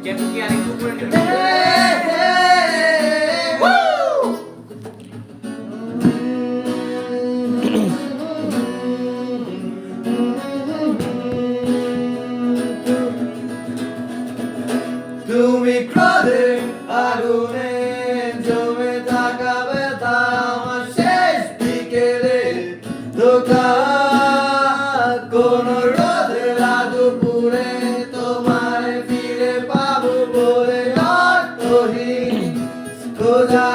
কেটু কি আরেকটু উপরে নেবে? তুমি ক্রোধে আগুনে জমে থাকা ব্যথা আমার শেষ বিকেলে ধোকা কোন রোদে দুপুরে তোমায় ফিরে পাবো বলে অর্থহীন খোঁজা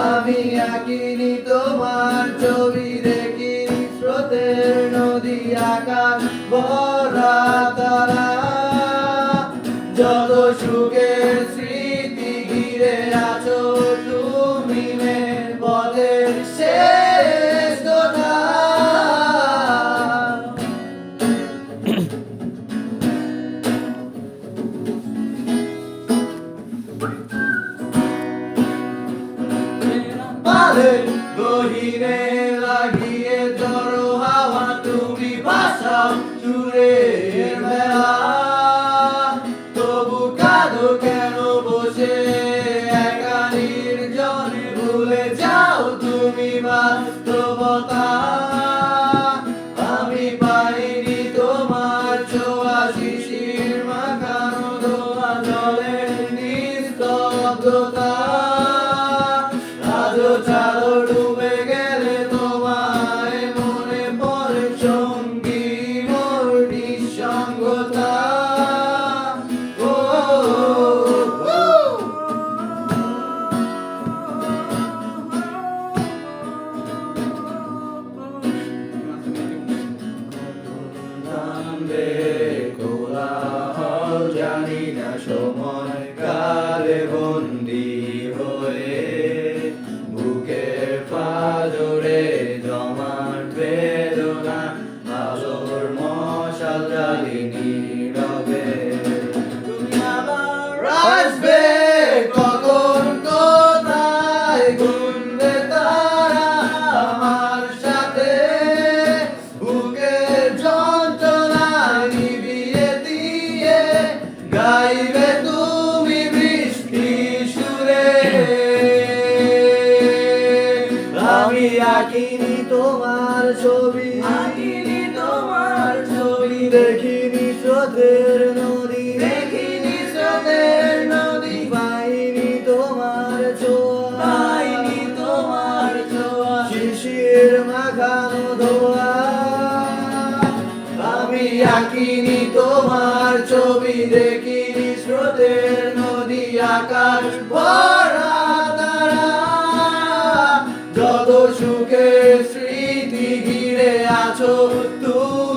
আমি আঁকিনি তোমার ছবি দেখিনি স্রোতের নদী আকাশ ভরা তারা যত সুখের স্মৃতি ঘিরে আছো তুমি পথের শেষ কথা পালের গহীনে লাগিয়ে জড়ো হাওয়া তুমি ভাষাও চুরের মেলা তবু কাঁদো কেন বসে একা নির্জনে ভুলে যাও তুমি বাস্তবতা আমি পাইনি তোমার ছোঁয়া শিশির মাখানো ধোয়া জলের নিস্তব্ধতা আজও চালো ডুবে গেলে তোমায় মনে পড়ে সঙ্গী মোর নিঃসঙ্গতা কোলাহল জানি না সময় কালে বন্দি হয়ে বুকের পাজরে জমাট বেদনা আলোর মশাল জ্বালি নীরবে তুমি আবার আসবে কখন কোথায় গুনবে তারা আমার সাথে বুকের যন্ত্রণা নিভিয়ে দিয়ে গাইবে তুমি বৃষ্টি সুরে আমি আঁকিনি তোমার ছবি দেখিনি স্রোতের নদী পাইনি তোমার ছোঁয়া শিশির মাখানো ধোয়া আমি আঁকিনি তোমার ছবি দেখিনি স্রোতের নদী আকাশ ভরা তারা যত সুখের স্মৃতি ঘিরে আছো তুমি